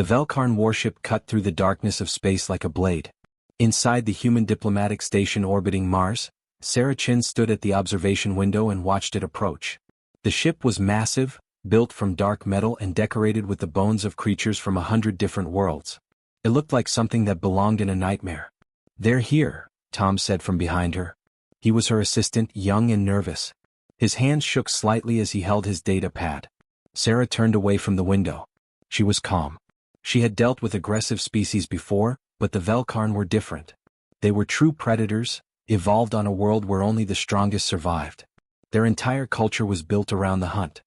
The Velkarn warship cut through the darkness of space like a blade. Inside the human diplomatic station orbiting Mars, Sarah Chin stood at the observation window and watched it approach. The ship was massive, built from dark metal and decorated with the bones of creatures from 100 different worlds. It looked like something that belonged in a nightmare. "They're here," Tom said from behind her. He was her assistant, young and nervous. His hands shook slightly as he held his data pad. Sarah turned away from the window. She was calm. She had dealt with aggressive species before, but the Velkarn were different. They were true predators, evolved on a world where only the strongest survived. Their entire culture was built around the hunt.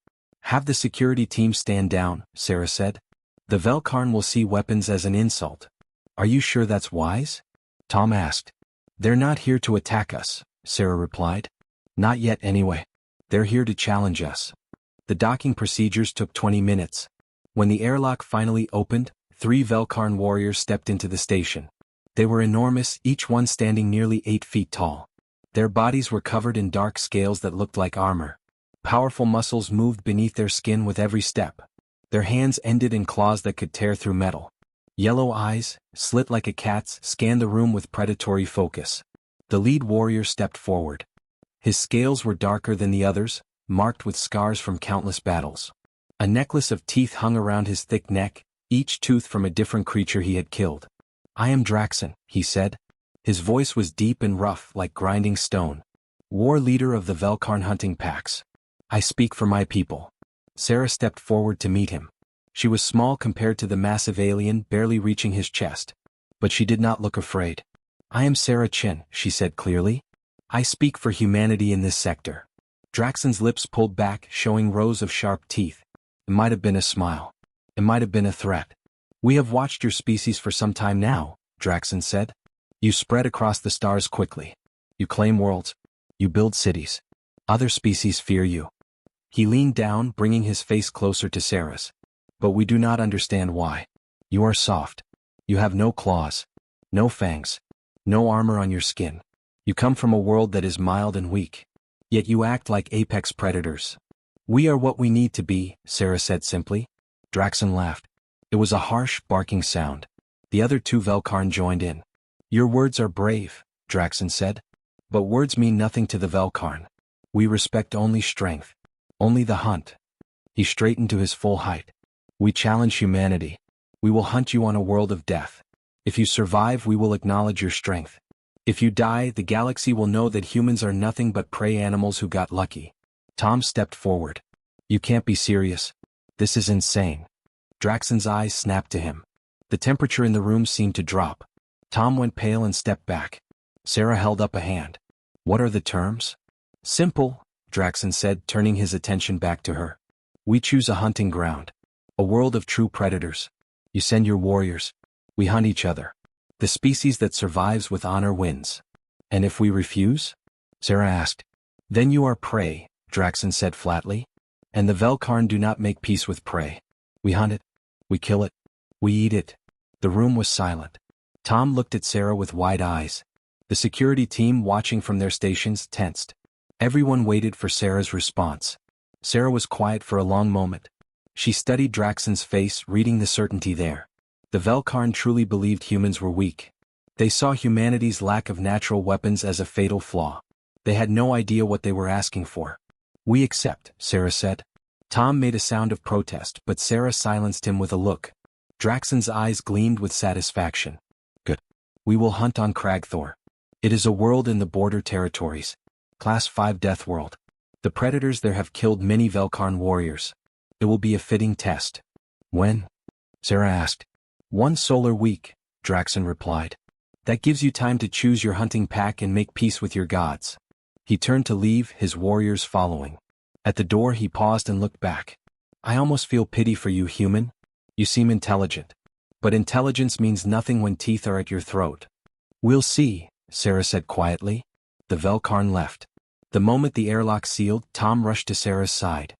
"Have the security team stand down," Sarah said. "The Velkarn will see weapons as an insult." "Are you sure that's wise?" Tom asked. "They're not here to attack us," Sarah replied. "Not yet anyway. They're here to challenge us." The docking procedures took 20 minutes. When the airlock finally opened, 3 Velkarn warriors stepped into the station. They were enormous, each one standing nearly 8 feet tall. Their bodies were covered in dark scales that looked like armor. Powerful muscles moved beneath their skin with every step. Their hands ended in claws that could tear through metal. Yellow eyes, slit like a cat's, scanned the room with predatory focus. The lead warrior stepped forward. His scales were darker than the others, marked with scars from countless battles. A necklace of teeth hung around his thick neck, each tooth from a different creature he had killed. "I am Draxon," he said. His voice was deep and rough like grinding stone. "War leader of the Velkarn hunting packs. I speak for my people." Sarah stepped forward to meet him. She was small compared to the massive alien, barely reaching his chest. But she did not look afraid. "I am Sarah Chin," she said clearly. "I speak for humanity in this sector." Draxon's lips pulled back, showing rows of sharp teeth. It might have been a smile. It might have been a threat. "We have watched your species for some time now," Draxon said. "You spread across the stars quickly. You claim worlds. You build cities. Other species fear you." He leaned down, bringing his face closer to Sarah's. "But we do not understand why. You are soft. You have no claws. No fangs. No armor on your skin. You come from a world that is mild and weak. Yet you act like apex predators." "We are what we need to be," Sarah said simply. Draxon laughed. It was a harsh, barking sound. The other 2 Velkarn joined in. "Your words are brave," Draxon said. "But words mean nothing to the Velkarn. We respect only strength. Only the hunt." He straightened to his full height. "We challenge humanity. We will hunt you on a world of death. If you survive, we will acknowledge your strength. If you die, the galaxy will know that humans are nothing but prey animals who got lucky." Tom stepped forward. "You can't be serious. This is insane." Draxon's eyes snapped to him. The temperature in the room seemed to drop. Tom went pale and stepped back. Sarah held up a hand. "What are the terms?" "Simple," Draxon said, turning his attention back to her. "We choose a hunting ground. A world of true predators. You send your warriors. We hunt each other. The species that survives with honor wins." "And if we refuse?" Sarah asked. "Then you are prey," Draxon said flatly. "And the Velkarn do not make peace with prey. We hunt it. We kill it. We eat it." The room was silent. Tom looked at Sarah with wide eyes. The security team, watching from their stations, tensed. Everyone waited for Sarah's response. Sarah was quiet for a long moment. She studied Draxon's face, reading the certainty there. The Velkarn truly believed humans were weak. They saw humanity's lack of natural weapons as a fatal flaw. They had no idea what they were asking for. "We accept," Sarah said. Tom made a sound of protest, but Sarah silenced him with a look. Draxon's eyes gleamed with satisfaction. "Good. We will hunt on Kragthor. It is a world in the border territories. Class 5 death world. The predators there have killed many Velkarn warriors. It will be a fitting test." "When?" Sarah asked. "1 solar week," Draxon replied. "That gives you time to choose your hunting pack and make peace with your gods." He turned to leave, his warriors following. At the door he paused and looked back. "I almost feel pity for you, human. You seem intelligent. But intelligence means nothing when teeth are at your throat." "We'll see," Sarah said quietly. The Velkarn left. The moment the airlock sealed, Tom rushed to Sarah's side.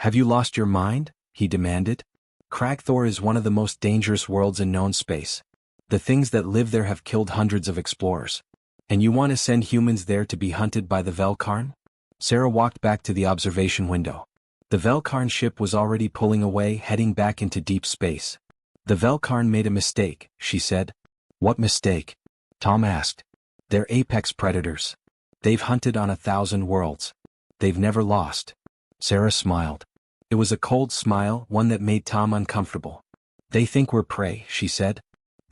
"Have you lost your mind?" he demanded. "Kragthor is one of the most dangerous worlds in known space. The things that live there have killed hundreds of explorers. And you want to send humans there to be hunted by the Velkarn?" Sarah walked back to the observation window. The Velkarn ship was already pulling away, heading back into deep space. The Velkarn made a mistake, she said. What mistake? Tom asked. They're apex predators. They've hunted on 1,000 worlds. They've never lost. Sarah smiled. It was a cold smile, one that made Tom uncomfortable. They think we're prey, she said.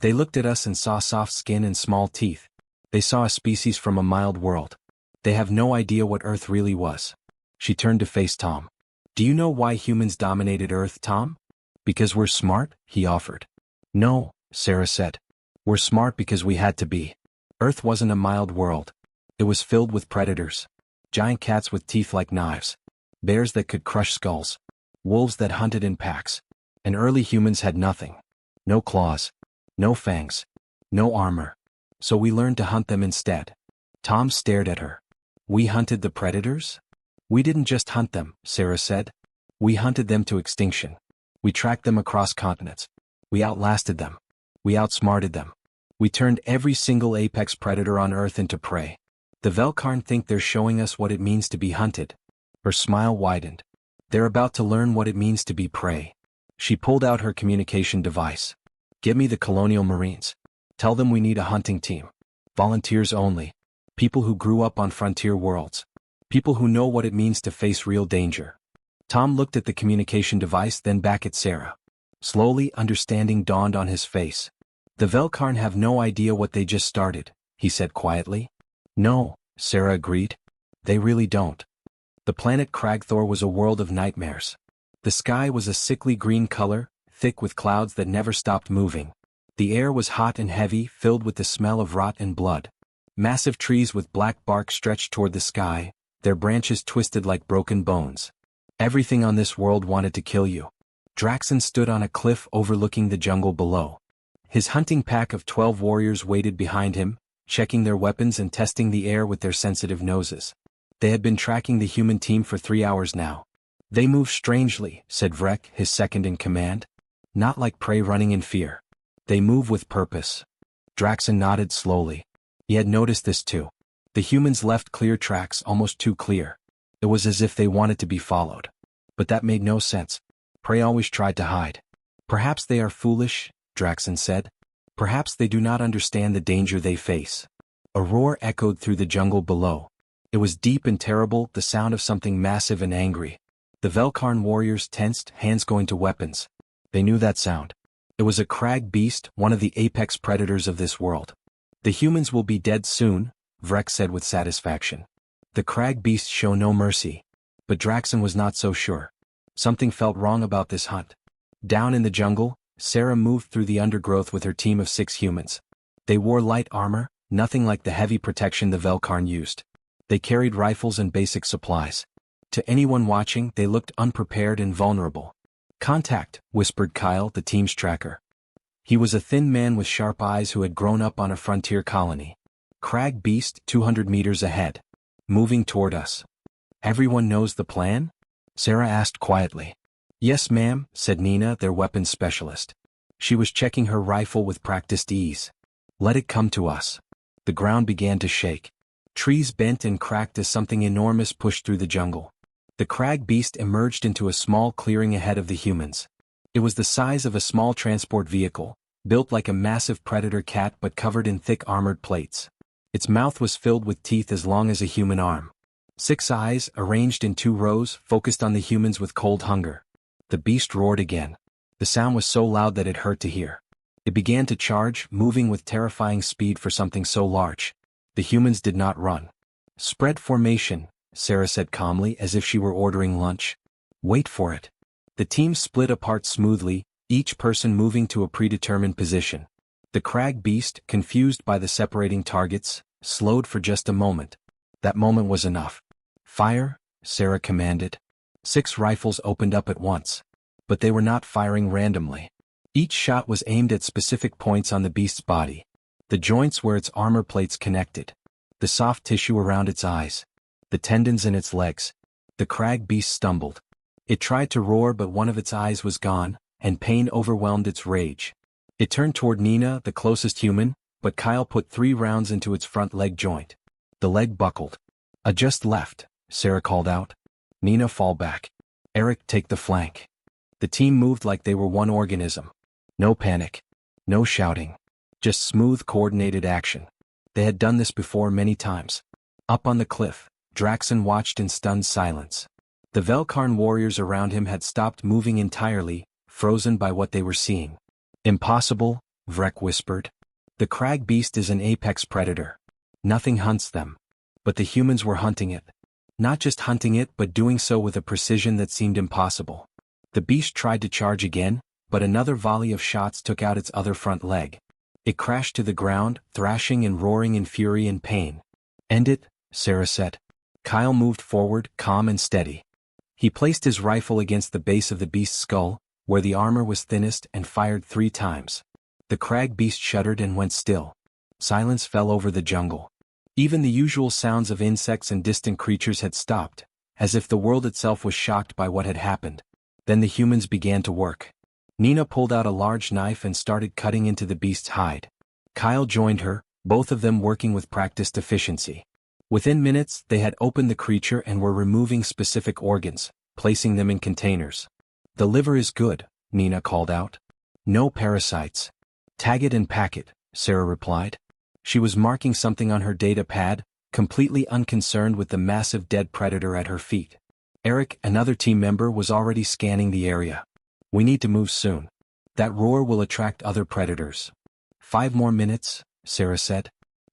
They looked at us and saw soft skin and small teeth. They saw a species from a mild world. They have no idea what Earth really was. She turned to face Tom. Do you know why humans dominated Earth, Tom? Because we're smart, he offered. No, Sarah said. We're smart because we had to be. Earth wasn't a mild world. It was filled with predators. Giant cats with teeth like knives. Bears that could crush skulls. Wolves that hunted in packs. And early humans had nothing. No claws. No fangs. No armor. So we learned to hunt them instead. Tom stared at her. We hunted the predators? We didn't just hunt them, Sarah said. We hunted them to extinction. We tracked them across continents. We outlasted them. We outsmarted them. We turned every single apex predator on Earth into prey. The Velkarn think they're showing us what it means to be hunted. Her smile widened. They're about to learn what it means to be prey. She pulled out her communication device. Give me the Colonial Marines. Tell them we need a hunting team. Volunteers only. People who grew up on frontier worlds. People who know what it means to face real danger. Tom looked at the communication device, then back at Sarah. Slowly, understanding dawned on his face. The Velkarn have no idea what they just started, he said quietly. No, Sarah agreed. They really don't. The planet Kragthor was a world of nightmares. The sky was a sickly green color, thick with clouds that never stopped moving. The air was hot and heavy, filled with the smell of rot and blood. Massive trees with black bark stretched toward the sky, their branches twisted like broken bones. Everything on this world wanted to kill you. Draxon stood on a cliff overlooking the jungle below. His hunting pack of 12 warriors waited behind him, checking their weapons and testing the air with their sensitive noses. They had been tracking the human team for 3 hours now. They move strangely, said Vrek, his second in command. Not like prey running in fear. They move with purpose. Draxon nodded slowly. He had noticed this too. The humans left clear tracks, almost too clear. It was as if they wanted to be followed. But that made no sense. Prey always tried to hide. Perhaps they are foolish, Draxon said. Perhaps they do not understand the danger they face. A roar echoed through the jungle below. It was deep and terrible, the sound of something massive and angry. The Velkarn warriors tensed, hands going to weapons. They knew that sound. It was a crag beast, one of the apex predators of this world. The humans will be dead soon, Vrek said with satisfaction. The crag beasts show no mercy. But Draxon was not so sure. Something felt wrong about this hunt. Down in the jungle, Sarah moved through the undergrowth with her team of 6 humans. They wore light armor, nothing like the heavy protection the Velkarn used. They carried rifles and basic supplies. To anyone watching, they looked unprepared and vulnerable. Contact, whispered Kyle, the team's tracker. He was a thin man with sharp eyes who had grown up on a frontier colony. Crag beast, 200 meters ahead. Moving toward us. Everyone knows the plan? Sarah asked quietly. Yes, ma'am, said Nina, their weapons specialist. She was checking her rifle with practiced ease. Let it come to us. The ground began to shake. Trees bent and cracked as something enormous pushed through the jungle. The crag beast emerged into a small clearing ahead of the humans. It was the size of a small transport vehicle, built like a massive predator cat but covered in thick armored plates. Its mouth was filled with teeth as long as a human arm. 6 eyes, arranged in 2 rows, focused on the humans with cold hunger. The beast roared again. The sound was so loud that it hurt to hear. It began to charge, moving with terrifying speed for something so large. The humans did not run. Spread formation, Sarah said calmly, as if she were ordering lunch. Wait for it. The team split apart smoothly, each person moving to a predetermined position. The crag beast, confused by the separating targets, slowed for just a moment. That moment was enough. Fire, Sarah commanded. 6 rifles opened up at once. But they were not firing randomly. Each shot was aimed at specific points on the beast's body. The joints where its armor plates connected. The soft tissue around its eyes. The tendons in its legs. The crag beast stumbled. It tried to roar, but one of its eyes was gone, and pain overwhelmed its rage. It turned toward Nina, the closest human, but Kyle put 3 rounds into its front leg joint. The leg buckled. Just left, Sarah called out. Nina, fall back. Eric, take the flank. The team moved like they were one organism. No panic. No shouting. Just smooth, coordinated action. They had done this before many times. Up on the cliff, Draxon watched in stunned silence. The Velkarn warriors around him had stopped moving entirely, frozen by what they were seeing. Impossible, Vrek whispered. The crag beast is an apex predator. Nothing hunts them. But the humans were hunting it. Not just hunting it, but doing so with a precision that seemed impossible. The beast tried to charge again, but another volley of shots took out its other front leg. It crashed to the ground, thrashing and roaring in fury and pain. End it, Sarah said. Kyle moved forward, calm and steady. He placed his rifle against the base of the beast's skull, where the armor was thinnest, and fired 3 times. The crag beast shuddered and went still. Silence fell over the jungle. Even the usual sounds of insects and distant creatures had stopped, as if the world itself was shocked by what had happened. Then the humans began to work. Nina pulled out a large knife and started cutting into the beast's hide. Kyle joined her, both of them working with practiced efficiency. Within minutes, they had opened the creature and were removing specific organs, placing them in containers. The liver is good, Nina called out. No parasites. Tag it and pack it, Sarah replied. She was marking something on her data pad, completely unconcerned with the massive dead predator at her feet. Eric, another team member, was already scanning the area. We need to move soon. That roar will attract other predators. 5 more minutes, Sarah said.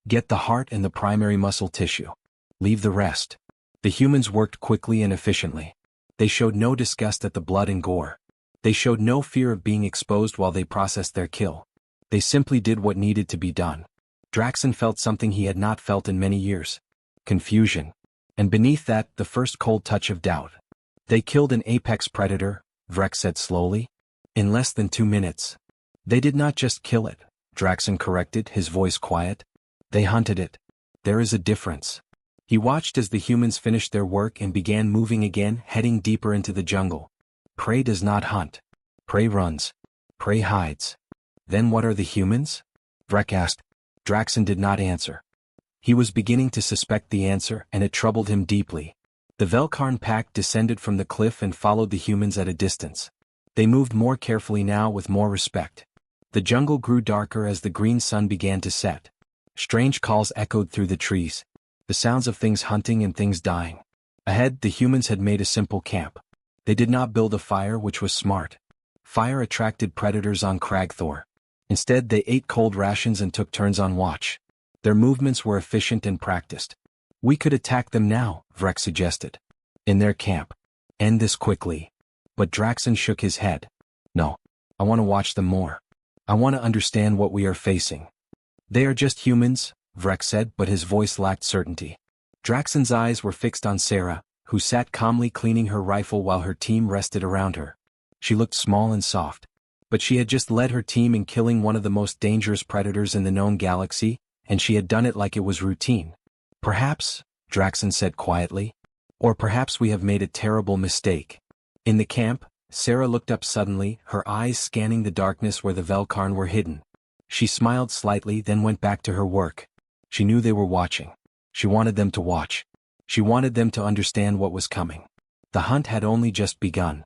Get the heart and the primary muscle tissue. Leave the rest. The humans worked quickly and efficiently. They showed no disgust at the blood and gore. They showed no fear of being exposed while they processed their kill. They simply did what needed to be done. Draxon felt something he had not felt in many years. Confusion. And beneath that, the first cold touch of doubt. They killed an apex predator, Vrek said slowly. In less than 2 minutes. They did not just kill it, Draxon corrected, his voice quiet. They hunted it. There is a difference. He watched as the humans finished their work and began moving again, heading deeper into the jungle. Prey does not hunt. Prey runs. Prey hides. Then what are the humans? Vrek asked. Draxon did not answer. He was beginning to suspect the answer, and it troubled him deeply. The Velkarn pack descended from the cliff and followed the humans at a distance. They moved more carefully now, with more respect. The jungle grew darker as the green sun began to set. Strange calls echoed through the trees. The sounds of things hunting and things dying. Ahead, the humans had made a simple camp. They did not build a fire, which was smart. Fire attracted predators on Cragthor. Instead, they ate cold rations and took turns on watch. Their movements were efficient and practiced. We could attack them now, Vrek suggested. In their camp. End this quickly. But Draxon shook his head. No. I want to watch them more. I want to understand what we are facing. They are just humans, Vrek said, but his voice lacked certainty. Draxon's eyes were fixed on Sarah, who sat calmly cleaning her rifle while her team rested around her. She looked small and soft. But she had just led her team in killing one of the most dangerous predators in the known galaxy, and she had done it like it was routine. Perhaps, Draxon said quietly. Or perhaps we have made a terrible mistake. In the camp, Sarah looked up suddenly, her eyes scanning the darkness where the Velkarn were hidden. She smiled slightly, then went back to her work. She knew they were watching. She wanted them to watch. She wanted them to understand what was coming. The hunt had only just begun.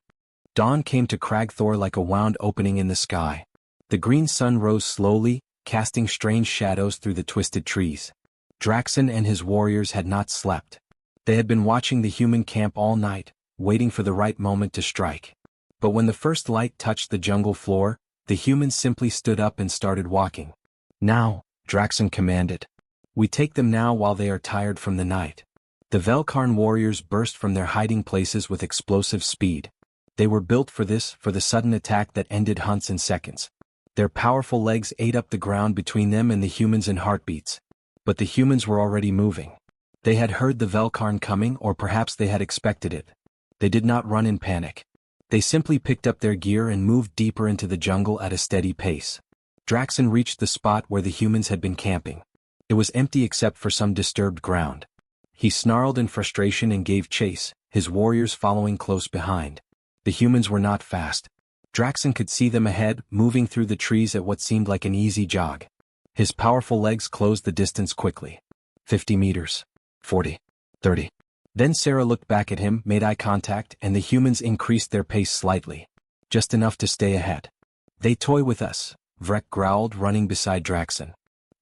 Dawn came to Cragthor like a wound opening in the sky. The green sun rose slowly, casting strange shadows through the twisted trees. Draxon and his warriors had not slept. They had been watching the human camp all night, waiting for the right moment to strike. But when the first light touched the jungle floor, the humans simply stood up and started walking. Now, Draxon commanded. We take them now while they are tired from the night. The Velkarn warriors burst from their hiding places with explosive speed. They were built for this, for the sudden attack that ended hunts in seconds. Their powerful legs ate up the ground between them and the humans in heartbeats. But the humans were already moving. They had heard the Velkarn coming, or perhaps they had expected it. They did not run in panic. They simply picked up their gear and moved deeper into the jungle at a steady pace. Draxon reached the spot where the humans had been camping. It was empty except for some disturbed ground. He snarled in frustration and gave chase, his warriors following close behind. The humans were not fast. Draxon could see them ahead, moving through the trees at what seemed like an easy jog. His powerful legs closed the distance quickly. 50 meters. 40. 30. Then Sarah looked back at him, made eye contact, and the humans increased their pace slightly. Just enough to stay ahead. They toy with us, Vrek growled, running beside Draxon.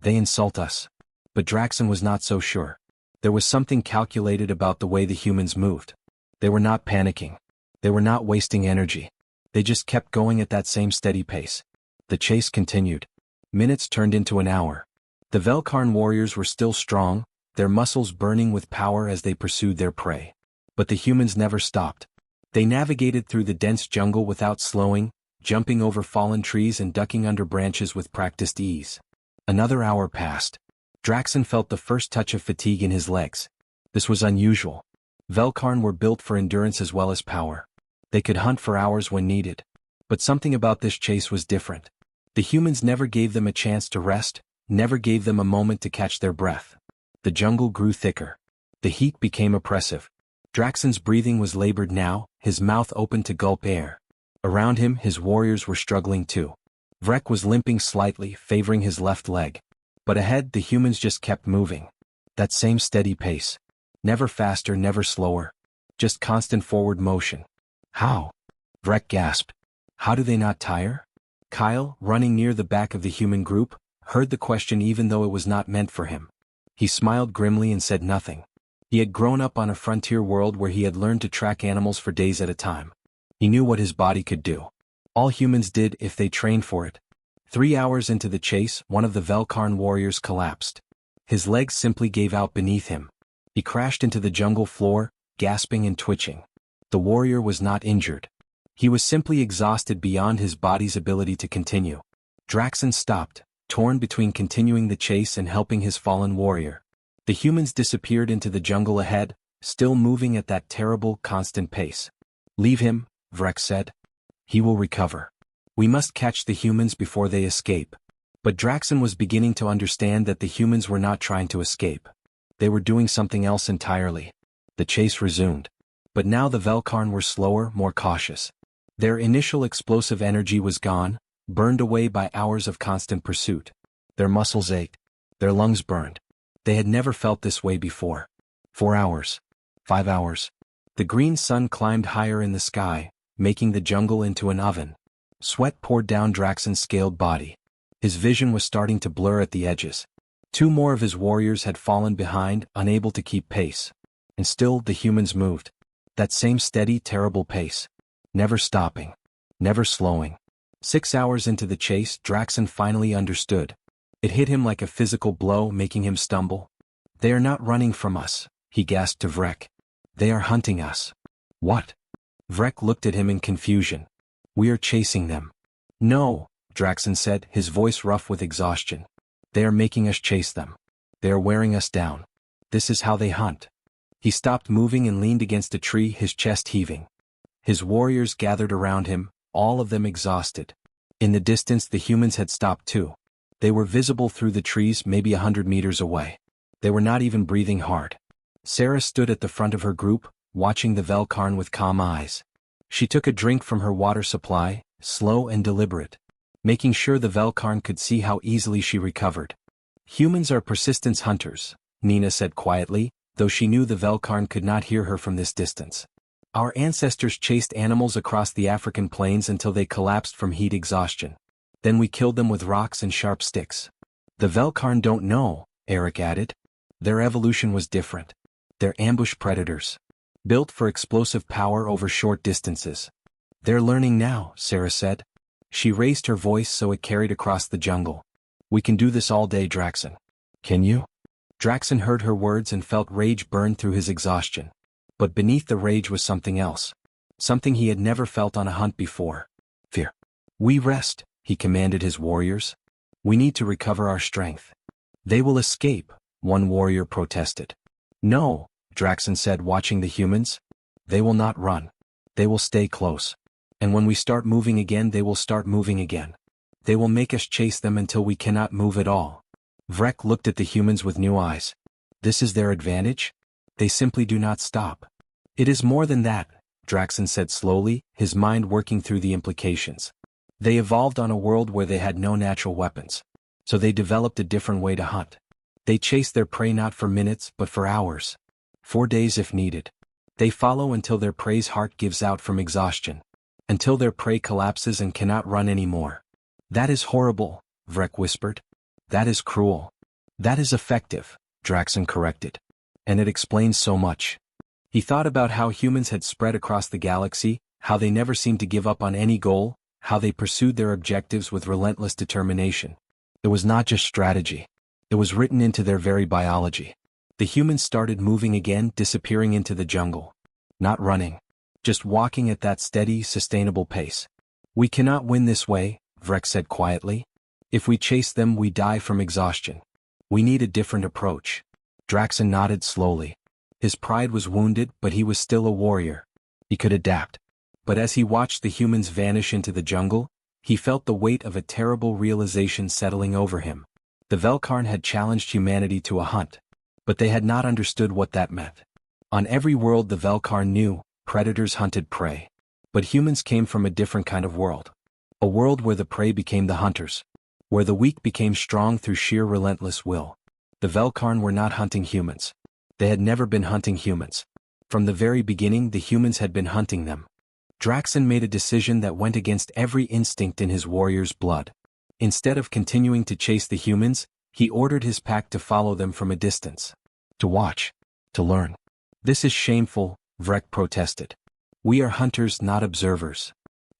They insult us. But Draxon was not so sure. There was something calculated about the way the humans moved. They were not panicking. They were not wasting energy. They just kept going at that same steady pace. The chase continued. Minutes turned into an hour. The Velkarn warriors were still strong, their muscles burning with power as they pursued their prey. But the humans never stopped. They navigated through the dense jungle without slowing, jumping over fallen trees and ducking under branches with practiced ease. Another hour passed. Draxon felt the first touch of fatigue in his legs. This was unusual. Velkarn were built for endurance as well as power. They could hunt for hours when needed. But something about this chase was different. The humans never gave them a chance to rest, never gave them a moment to catch their breath. The jungle grew thicker. The heat became oppressive. Draxon's breathing was labored now, his mouth open to gulp air. Around him, his warriors were struggling too. Vrek was limping slightly, favoring his left leg. But ahead, the humans just kept moving. That same steady pace. Never faster, never slower. Just constant forward motion. How? Vrek gasped. How do they not tire? Kyle, running near the back of the human group, heard the question even though it was not meant for him. He smiled grimly and said nothing. He had grown up on a frontier world where he had learned to track animals for days at a time. He knew what his body could do. All humans did if they trained for it. 3 hours into the chase, one of the Velkarn warriors collapsed. His legs simply gave out beneath him. He crashed into the jungle floor, gasping and twitching. The warrior was not injured. He was simply exhausted beyond his body's ability to continue. Draxon stopped, torn between continuing the chase and helping his fallen warrior. The humans disappeared into the jungle ahead, still moving at that terrible, constant pace. Leave him, Vrek said. He will recover. We must catch the humans before they escape. But Draxon was beginning to understand that the humans were not trying to escape. They were doing something else entirely. The chase resumed. But now the Velkarn were slower, more cautious. Their initial explosive energy was gone, burned away by hours of constant pursuit. Their muscles ached. Their lungs burned. They had never felt this way before. 4 hours. 5 hours. The green sun climbed higher in the sky, making the jungle into an oven. Sweat poured down Draxon's scaled body. His vision was starting to blur at the edges. 2 more of his warriors had fallen behind, unable to keep pace. And still the humans moved. That same steady, terrible pace. Never stopping. Never slowing. 6 hours into the chase, Draxon finally understood. It hit him like a physical blow, making him stumble. They are not running from us, he gasped to Vrek. They are hunting us. What? Vrek looked at him in confusion. We are chasing them. No, Draxon said, his voice rough with exhaustion. They are making us chase them. They are wearing us down. This is how they hunt. He stopped moving and leaned against a tree, his chest heaving. His warriors gathered around him, all of them exhausted. In the distance the humans had stopped too. They were visible through the trees maybe 100 meters away. They were not even breathing hard. Sarah stood at the front of her group, watching the Velkarn with calm eyes. She took a drink from her water supply, slow and deliberate, making sure the Velkarn could see how easily she recovered. Humans are persistence hunters, Nina said quietly, though she knew the Velkarn could not hear her from this distance. Our ancestors chased animals across the African plains until they collapsed from heat exhaustion. Then we killed them with rocks and sharp sticks. The Velkarn don't know, Eric added. Their evolution was different. They're ambush predators. Built for explosive power over short distances. They're learning now, Sarah said. She raised her voice so it carried across the jungle. We can do this all day, Draxon. Can you? Draxon heard her words and felt rage burn through his exhaustion. But beneath the rage was something else. Something he had never felt on a hunt before. Fear. We rest, he commanded his warriors. We need to recover our strength. They will escape, one warrior protested. No, Draxon said, watching the humans. They will not run. They will stay close. And when we start moving again, they will start moving again. They will make us chase them until we cannot move at all. Vrek looked at the humans with new eyes. This is their advantage? They simply do not stop. It is more than that, Draxon said slowly, his mind working through the implications. They evolved on a world where they had no natural weapons. So they developed a different way to hunt. They chase their prey not for minutes but for hours. 4 days if needed. They follow until their prey's heart gives out from exhaustion. Until their prey collapses and cannot run anymore. That is horrible, Vrek whispered. That is cruel. That is effective, Draxon corrected. And it explains so much. He thought about how humans had spread across the galaxy, how they never seemed to give up on any goal, how they pursued their objectives with relentless determination. It was not just strategy. It was written into their very biology. The humans started moving again, disappearing into the jungle. Not running. Just walking at that steady, sustainable pace. We cannot win this way, Vrek said quietly. If we chase them, we die from exhaustion. We need a different approach. Draxon nodded slowly. His pride was wounded, but he was still a warrior. He could adapt. But as he watched the humans vanish into the jungle, he felt the weight of a terrible realization settling over him. The Velkarn had challenged humanity to a hunt. But they had not understood what that meant. On every world the Velkarn knew, predators hunted prey. But humans came from a different kind of world. A world where the prey became the hunters. Where the weak became strong through sheer relentless will. The Velkarn were not hunting humans. They had never been hunting humans. From the very beginning the humans had been hunting them. Draxon made a decision that went against every instinct in his warrior's blood. Instead of continuing to chase the humans, he ordered his pack to follow them from a distance. To watch. To learn. This is shameful, Vrek protested. We are hunters, not observers.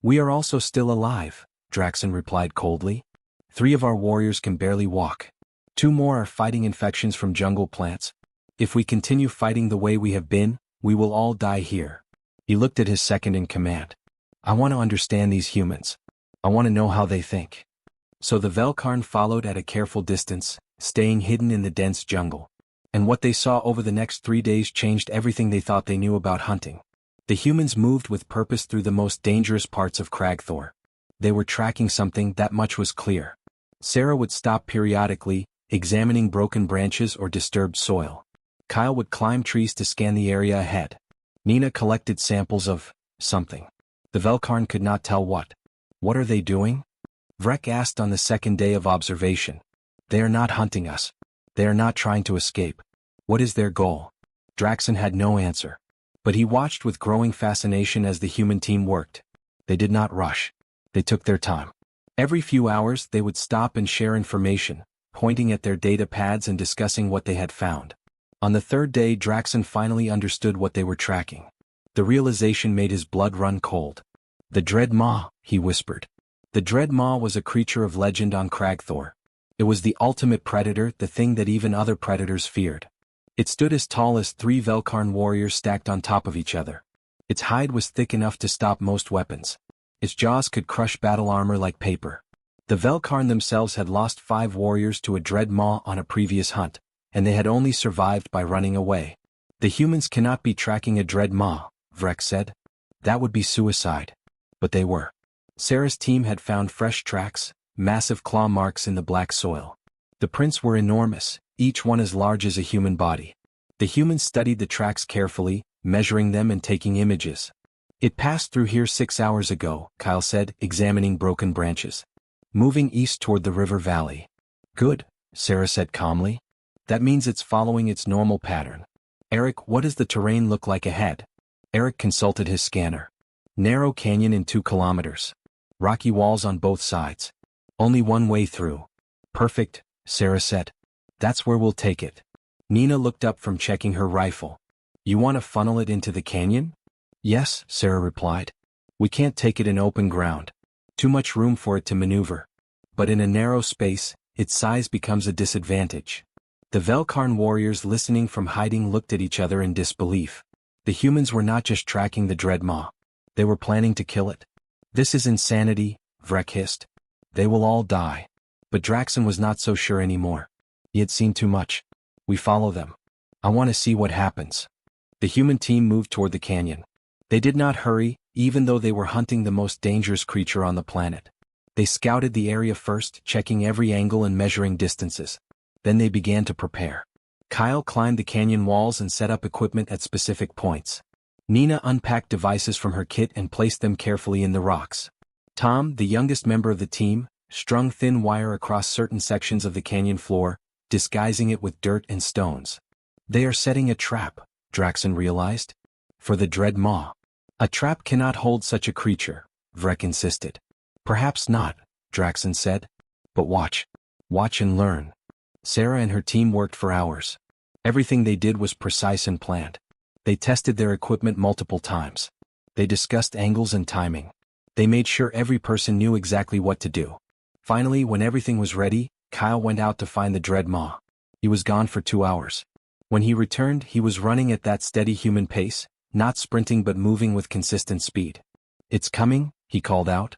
We are also still alive, Draxon replied coldly. 3 of our warriors can barely walk. 2 more are fighting infections from jungle plants. If we continue fighting the way we have been, we will all die here. He looked at his second in command. I want to understand these humans. I want to know how they think. So the Velkarn followed at a careful distance, staying hidden in the dense jungle. And what they saw over the next 3 days changed everything they thought they knew about hunting. The humans moved with purpose through the most dangerous parts of Cragthor. They were tracking something, that much was clear. Sarah would stop periodically, examining broken branches or disturbed soil. Kyle would climb trees to scan the area ahead. Nina collected samples of something. The Velkarn could not tell what. What are they doing? Vrek asked on the second day of observation. They are not hunting us. They are not trying to escape. What is their goal? Draxon had no answer. But he watched with growing fascination as the human team worked. They did not rush. They took their time. Every few hours they would stop and share information, pointing at their data pads and discussing what they had found. On the 3rd day Draxon finally understood what they were tracking. The realization made his blood run cold. The Dread Maw, he whispered. The Dread Maw was a creature of legend on Cragthor. It was the ultimate predator, the thing that even other predators feared. It stood as tall as 3 Velkarn warriors stacked on top of each other. Its hide was thick enough to stop most weapons. Its jaws could crush battle armor like paper. The Velkarn themselves had lost 5 warriors to a Dread Maw on a previous hunt, and they had only survived by running away. The humans cannot be tracking a Dread Maw, Vrek said. That would be suicide. But they were. Sarah's team had found fresh tracks, massive claw marks in the black soil. The prints were enormous, each one as large as a human body. The humans studied the tracks carefully, measuring them and taking images. It passed through here 6 hours ago, Kyle said, examining broken branches. Moving east toward the river valley. Good, Sarah said calmly. That means it's following its normal pattern. Eric, what does the terrain look like ahead? Eric consulted his scanner. Narrow canyon in 2 kilometers. Rocky walls on both sides. Only one way through. Perfect, Sarah said. That's where we'll take it. Nina looked up from checking her rifle. You want to funnel it into the canyon? Yes, Sarah replied. We can't take it in open ground. Too much room for it to maneuver. But in a narrow space, its size becomes a disadvantage. The Velkarn warriors listening from hiding looked at each other in disbelief. The humans were not just tracking the Dread Maw. They were planning to kill it. This is insanity, Vrek hissed. They will all die. But Draxon was not so sure anymore. He had seen too much. We follow them. I want to see what happens. The human team moved toward the canyon. They did not hurry, even though they were hunting the most dangerous creature on the planet. They scouted the area first, checking every angle and measuring distances. Then they began to prepare. Kyle climbed the canyon walls and set up equipment at specific points. Nina unpacked devices from her kit and placed them carefully in the rocks. Tom, the youngest member of the team, strung thin wire across certain sections of the canyon floor, disguising it with dirt and stones. They are setting a trap, Draxon realized. For the Dread Maw. A trap cannot hold such a creature, Vrek insisted. Perhaps not, Draxon said. But watch. Watch and learn. Sarah and her team worked for hours. Everything they did was precise and planned. They tested their equipment multiple times. They discussed angles and timing. They made sure every person knew exactly what to do. Finally, when everything was ready, Kyle went out to find the Dread Maw. He was gone for 2 hours. When he returned, he was running at that steady human pace, not sprinting but moving with consistent speed. "It's coming," he called out.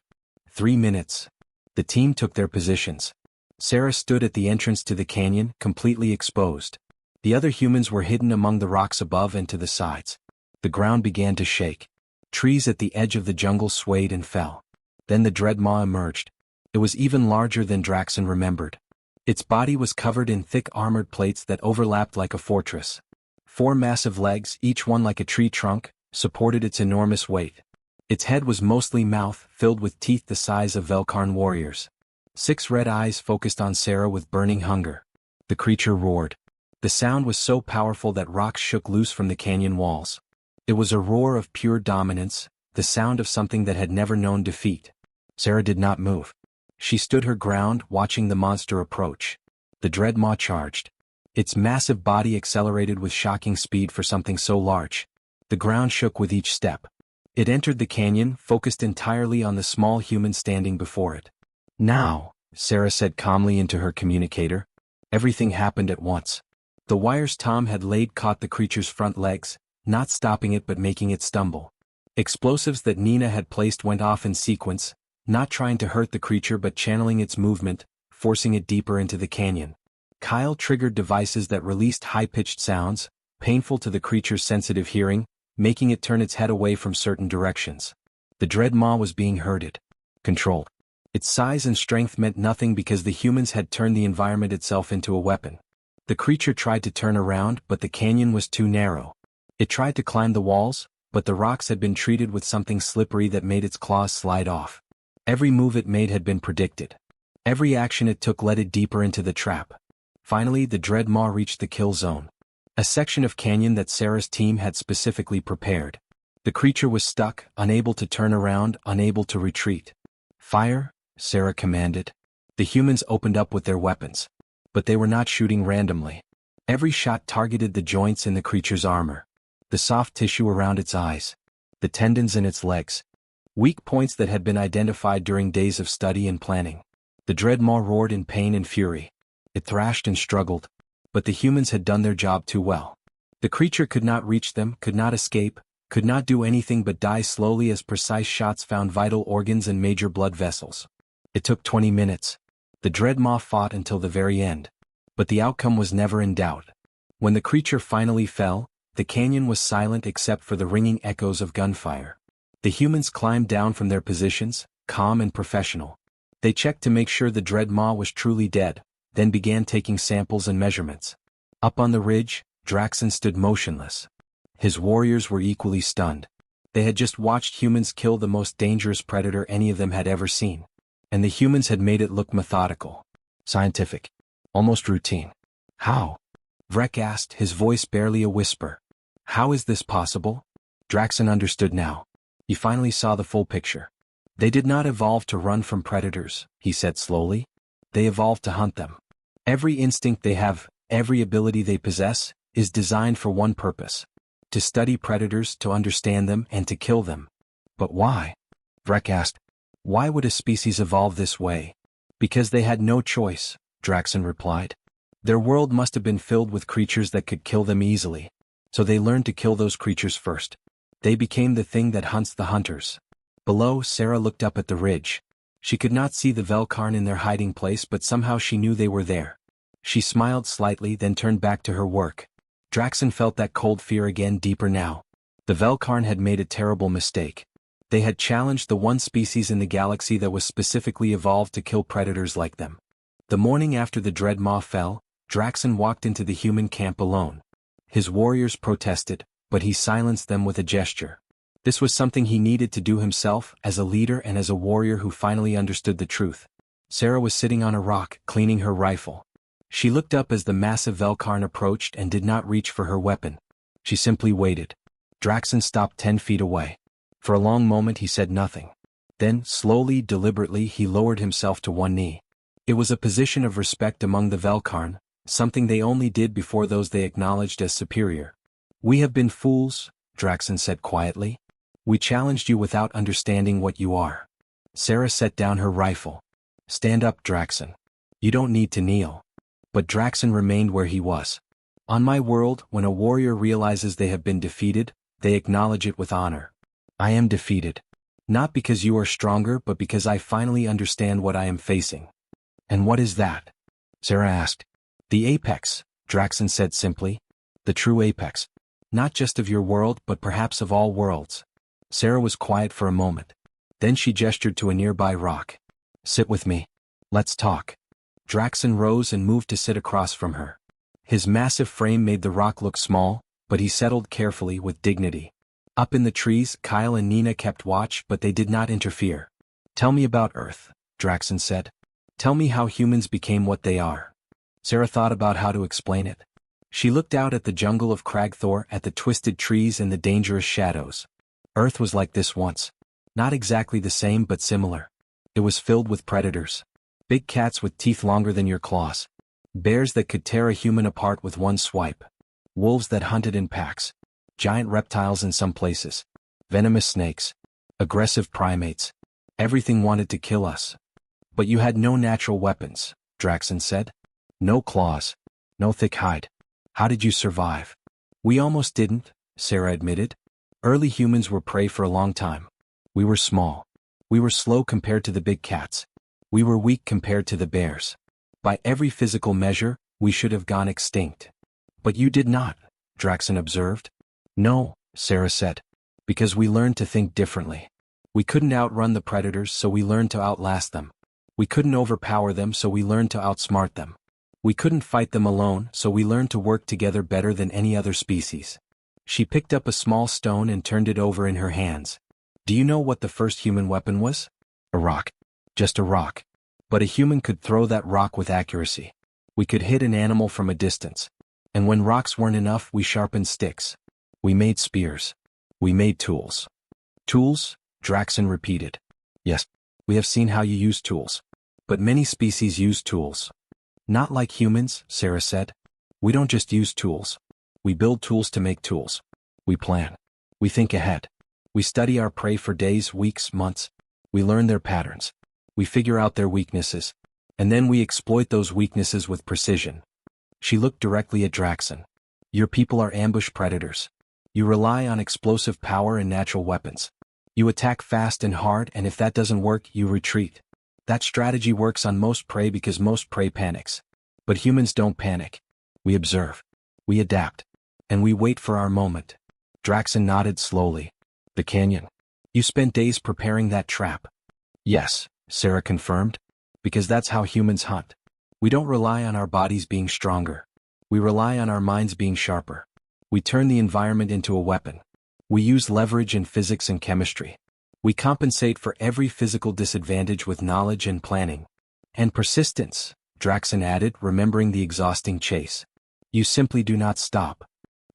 3 minutes. The team took their positions. Sarah stood at the entrance to the canyon, completely exposed. The other humans were hidden among the rocks above and to the sides. The ground began to shake. Trees at the edge of the jungle swayed and fell. Then the Dread Maw emerged. It was even larger than Draxon remembered. Its body was covered in thick armored plates that overlapped like a fortress. 4 massive legs, each one like a tree trunk, supported its enormous weight. Its head was mostly mouth, filled with teeth the size of Velkarn warriors. 6 red eyes focused on Sarah with burning hunger. The creature roared. The sound was so powerful that rocks shook loose from the canyon walls. It was a roar of pure dominance, the sound of something that had never known defeat. Sarah did not move. She stood her ground, watching the monster approach. The Dread Maw charged. Its massive body accelerated with shocking speed for something so large. The ground shook with each step. It entered the canyon, focused entirely on the small human standing before it. "Now," Sarah said calmly into her communicator. Everything happened at once. The wires Tom had laid caught the creature's front legs, not stopping it but making it stumble. Explosives that Nina had placed went off in sequence, not trying to hurt the creature but channeling its movement, forcing it deeper into the canyon. Kyle triggered devices that released high-pitched sounds, painful to the creature's sensitive hearing, making it turn its head away from certain directions. The Dread Maw was being herded. Controlled. Its size and strength meant nothing because the humans had turned the environment itself into a weapon. The creature tried to turn around, but the canyon was too narrow. It tried to climb the walls, but the rocks had been treated with something slippery that made its claws slide off. Every move it made had been predicted. Every action it took led it deeper into the trap. Finally, the Dread Maw reached the kill zone. A section of canyon that Sarah's team had specifically prepared. The creature was stuck, unable to turn around, unable to retreat. "Fire," Sarah commanded. The humans opened up with their weapons. But they were not shooting randomly. Every shot targeted the joints in the creature's armor. The soft tissue around its eyes. The tendons in its legs. Weak points that had been identified during days of study and planning. The Dread Maw roared in pain and fury. It thrashed and struggled. But the humans had done their job too well. The creature could not reach them, could not escape, could not do anything but die slowly as precise shots found vital organs and major blood vessels. It took 20 minutes. The Dread Maw fought until the very end. But the outcome was never in doubt. When the creature finally fell, the canyon was silent except for the ringing echoes of gunfire. The humans climbed down from their positions, calm and professional. They checked to make sure the Dread Maw was truly dead, then began taking samples and measurements. Up on the ridge, Draxon stood motionless. His warriors were equally stunned. They had just watched humans kill the most dangerous predator any of them had ever seen. And the humans had made it look methodical. Scientific. Almost routine. "How?" Vrek asked, his voice barely a whisper. "How is this possible?" Draxon understood now. He finally saw the full picture. "They did not evolve to run from predators," he said slowly. "They evolved to hunt them. Every instinct they have, every ability they possess, is designed for one purpose. To study predators, to understand them, and to kill them." "But why?" Vrek asked. "Why would a species evolve this way?" "Because they had no choice," Draxon replied. "Their world must have been filled with creatures that could kill them easily. So they learned to kill those creatures first. They became the thing that hunts the hunters." Below, Sarah looked up at the ridge. She could not see the Velkarn in their hiding place, but somehow she knew they were there. She smiled slightly, then turned back to her work. Draxon felt that cold fear again, deeper now. The Velkarn had made a terrible mistake. They had challenged the one species in the galaxy that was specifically evolved to kill predators like them. The morning after the Dread Maw fell, Draxon walked into the human camp alone. His warriors protested, but he silenced them with a gesture. This was something he needed to do himself, as a leader and as a warrior who finally understood the truth. Sarah was sitting on a rock, cleaning her rifle. She looked up as the massive Velkarn approached and did not reach for her weapon. She simply waited. Draxon stopped 10 feet away. For a long moment he said nothing. Then, slowly, deliberately, he lowered himself to one knee. It was a position of respect among the Velkarn, something they only did before those they acknowledged as superior. "We have been fools," Draxen said quietly. "We challenged you without understanding what you are." Sarah set down her rifle. "Stand up, Draxen. You don't need to kneel." But Draxen remained where he was. "On my world, when a warrior realizes they have been defeated, they acknowledge it with honor. I am defeated. Not because you are stronger but because I finally understand what I am facing." "And what is that?" Sarah asked. "The apex," Draxen said simply. "The true apex. Not just of your world but perhaps of all worlds." Sarah was quiet for a moment. Then she gestured to a nearby rock. "Sit with me. Let's talk." Draxen rose and moved to sit across from her. His massive frame made the rock look small, but he settled carefully with dignity. Up in the trees, Kyle and Nina kept watch but they did not interfere. "Tell me about Earth," Draxen said. "Tell me how humans became what they are." Sarah thought about how to explain it. She looked out at the jungle of Cragthor, at the twisted trees and the dangerous shadows. Earth was like this once. Not exactly the same but similar. It was filled with predators. Big cats with teeth longer than your claws. Bears that could tear a human apart with one swipe. Wolves that hunted in packs. Giant reptiles in some places. Venomous snakes. Aggressive primates. Everything wanted to kill us. "But you had no natural weapons," Draxen said. "No claws. No thick hide. How did you survive?" "We almost didn't," Sarah admitted. "Early humans were prey for a long time. We were small. We were slow compared to the big cats. We were weak compared to the bears. By every physical measure, we should have gone extinct." "But you did not," Draxen observed. "No," Sarah said. "Because we learned to think differently. We couldn't outrun the predators so we learned to outlast them. We couldn't overpower them so we learned to outsmart them. We couldn't fight them alone so we learned to work together better than any other species." She picked up a small stone and turned it over in her hands. "Do you know what the first human weapon was?" "A rock. Just a rock. But a human could throw that rock with accuracy. We could hit an animal from a distance. And when rocks weren't enough, we sharpened sticks. We made spears. We made tools." "Tools?" Draxen repeated. "Yes, we have seen how you use tools. But many species use tools." "Not like humans," Sarah said. "We don't just use tools. We build tools to make tools. We plan. We think ahead. We study our prey for days, weeks, months. We learn their patterns. We figure out their weaknesses. And then we exploit those weaknesses with precision." She looked directly at Draxen. "Your people are ambush predators. You rely on explosive power and natural weapons. You attack fast and hard, and if that doesn't work, you retreat. That strategy works on most prey because most prey panics. But humans don't panic. We observe. We adapt. And we wait for our moment." Draxen nodded slowly. "The canyon. You spent days preparing that trap." "Yes," Sarah confirmed. "Because that's how humans hunt. We don't rely on our bodies being stronger. We rely on our minds being sharper. We turn the environment into a weapon. We use leverage in physics and chemistry. We compensate for every physical disadvantage with knowledge and planning. And persistence," Draxen added, remembering the exhausting chase. "You simply do not stop."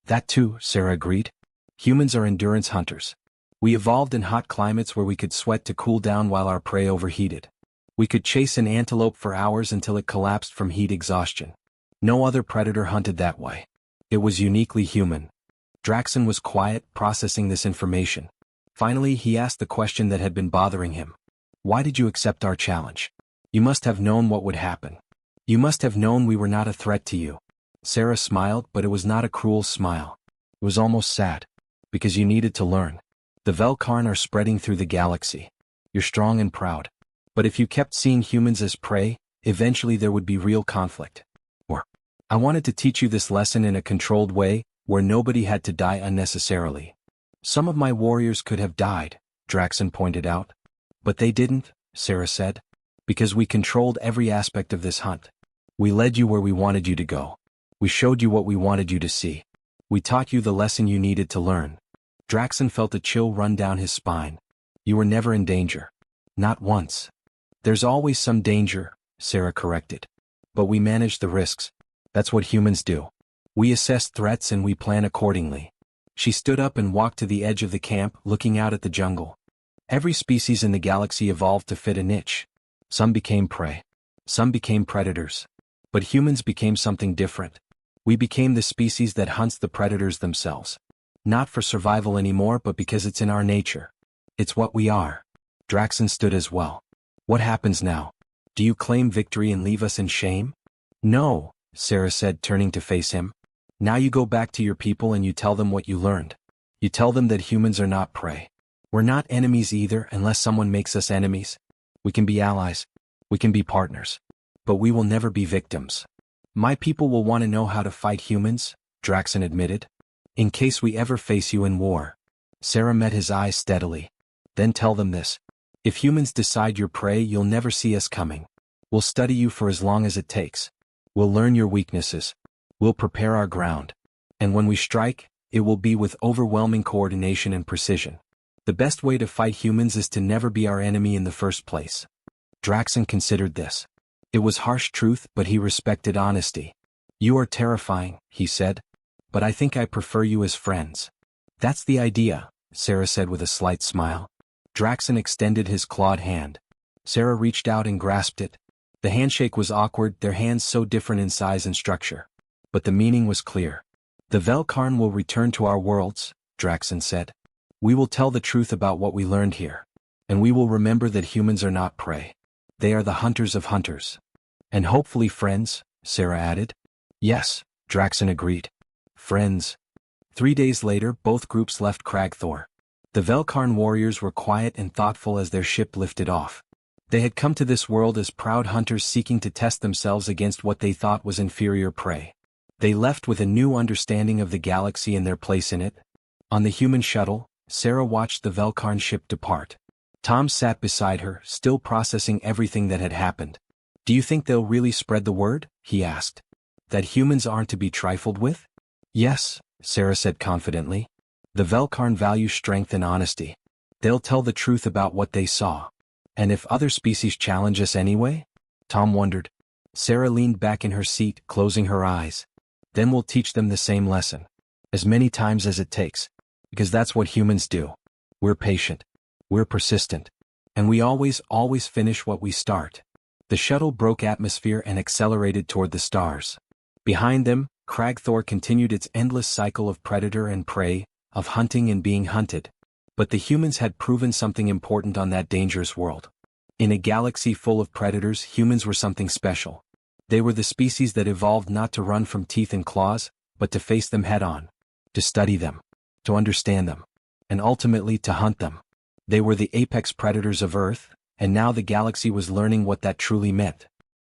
"That too," Sarah agreed. "Humans are endurance hunters. We evolved in hot climates where we could sweat to cool down while our prey overheated. We could chase an antelope for hours until it collapsed from heat exhaustion. No other predator hunted that way. It was uniquely human." Draxen was quiet, processing this information. Finally, he asked the question that had been bothering him. "Why did you accept our challenge? You must have known what would happen. You must have known we were not a threat to you." Sarah smiled, but it was not a cruel smile. It was almost sad. "Because you needed to learn. The Velkarn are spreading through the galaxy. You're strong and proud. But if you kept seeing humans as prey, eventually there would be real conflict. I wanted to teach you this lesson in a controlled way, where nobody had to die unnecessarily." "Some of my warriors could have died," Draxen pointed out. "But they didn't," Sarah said. "Because we controlled every aspect of this hunt. We led you where we wanted you to go. We showed you what we wanted you to see. We taught you the lesson you needed to learn." Draxen felt a chill run down his spine. "You were never in danger. Not once." "There's always some danger," Sarah corrected. "But we manage the risks. That's what humans do. We assess threats and we plan accordingly." She stood up and walked to the edge of the camp, looking out at the jungle. Every species in the galaxy evolved to fit a niche. Some became prey. Some became predators. But humans became something different. We became the species that hunts the predators themselves. Not for survival anymore, but because it's in our nature. It's what we are. Draxon stood as well. What happens now? Do you claim victory and leave us in shame? No, Sarah said, turning to face him. Now you go back to your people and you tell them what you learned. You tell them that humans are not prey. We're not enemies either unless someone makes us enemies. We can be allies. We can be partners. But we will never be victims. My people will want to know how to fight humans, Draxon admitted. In case we ever face you in war. Sarah met his eyes steadily. Then tell them this. If humans decide you're prey, you'll never see us coming. We'll study you for as long as it takes. We'll learn your weaknesses. We'll prepare our ground. And when we strike, it will be with overwhelming coordination and precision. The best way to fight humans is to never be our enemy in the first place. Draxon considered this. It was harsh truth, but he respected honesty. You are terrifying, he said. But I think I prefer you as friends. That's the idea, Sarah said with a slight smile. Draxon extended his clawed hand. Sarah reached out and grasped it. The handshake was awkward, their hands so different in size and structure. But the meaning was clear. The Velkarn will return to our worlds, Draxon said. We will tell the truth about what we learned here. And we will remember that humans are not prey. They are the hunters of hunters. And hopefully friends, Sarah added. Yes, Draxon agreed. Friends. 3 days later, both groups left Cragthor. The Velkarn warriors were quiet and thoughtful as their ship lifted off. They had come to this world as proud hunters seeking to test themselves against what they thought was inferior prey. They left with a new understanding of the galaxy and their place in it. On the human shuttle, Sarah watched the Velkarn ship depart. Tom sat beside her, still processing everything that had happened. Do you think they'll really spread the word? He asked. That humans aren't to be trifled with? Yes, Sarah said confidently. The Velkarn value strength and honesty. They'll tell the truth about what they saw. And if other species challenge us anyway? Tom wondered. Sarah leaned back in her seat, closing her eyes. Then we'll teach them the same lesson. As many times as it takes. Because that's what humans do. We're patient. We're persistent. And we always finish what we start. The shuttle broke atmosphere and accelerated toward the stars. Behind them, Cragthor continued its endless cycle of predator and prey, of hunting and being hunted. But the humans had proven something important on that dangerous world. In a galaxy full of predators, humans were something special. They were the species that evolved not to run from teeth and claws, but to face them head-on. To study them. To understand them. And ultimately to hunt them. They were the apex predators of Earth, and now the galaxy was learning what that truly meant.